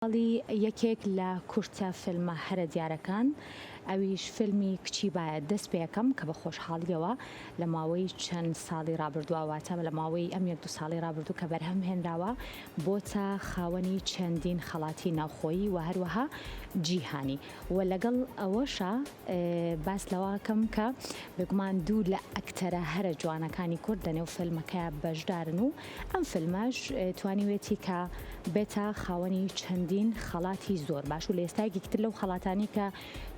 ساڵی یەکێک لە کورتە فیلمە هەرە دیارەکان ئەویش فیلمی کچی باید دەست پێەکەم کە بە خۆشحاڵیەوە لە ماوەی چەند ساڵی ڕابردووەواتە لە ماوەی ئەم 1-2 ساڵی ڕابردوو کە بەرهەم هێنراوە بۆتە خاوەنی چەندین خەڵاتی ناوخۆیی و هەروەها جیهانی و لەگەڵ ئەوەشە باس لەواکەم کە بگومان دوو لە ئەکتەرە هەرە جوانەکانی کورد لەنێو فیلمەکە بەشدارن و ئەم فیلمەش توانیوێتی کە بێتە خاوەنی چەندین خەڵاتی زۆر باش و لە ئێستایەکتر لەو خەڵاتانی کە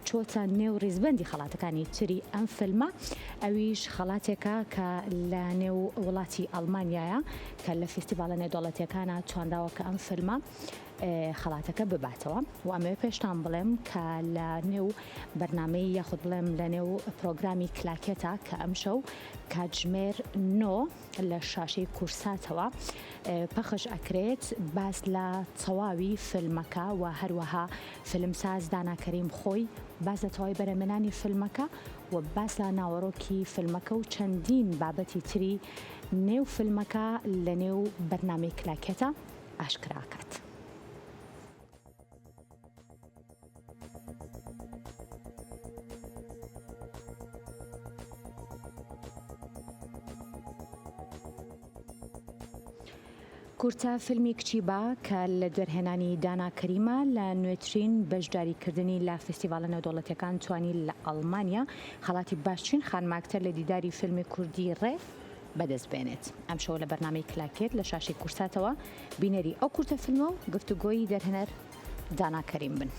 چۆتە نێو ڕیزبەندی خەڵاتەکانی تری ئەم فیلمە ئەویش خەڵاتێکە کە لە نێو وڵاتی ئەڵمانیایە کە لە فستیڤالە نێودەوڵەتیەکانە توانراوە کە ئەم فیلمە خەڵاتەکە بباتەوە و ئەمەوێ پێشتان بڵێم کە لە نێو بەرنامەی یاخود بڵێم لە نێو پرۆگرامی کلاکێتە کە ئەم شەو کاتژمێر 9 لە شاشەی کورساتەوە پەخش ئەکرێت باس لە تەواوی فیلمەکە و هەروەها فیلمساز دانا کەریم خۆی باس لە تەواوی بەرهەمهێنانی فیلمەکە و باس لە ناوەڕۆکی فیلمەکە و چەندین بابەتی تری نێو فیلمەکە لە نێو بەرنامەی کلاکێتە ئاشکراکات. کورتە فیلمی کچی با کە لە دوێرهێنانی دانا کەریمە لە نوێترین بەشداریکردنی لە فستیڤالە نێودەوڵەتیەکان توانی لە ئەڵمانیا خەڵاتی باشترین خانماکتەر لە دیداری فیلمی کوردی ڕێ بەدەست بێنێت. ئەم شەو لە بەرنامەی کلاکێت لە شاشەی کورساتەوە بینەری ئەو کورتە فیلمە و گفتوگۆی دەرهێنەر دانا کەریم بن.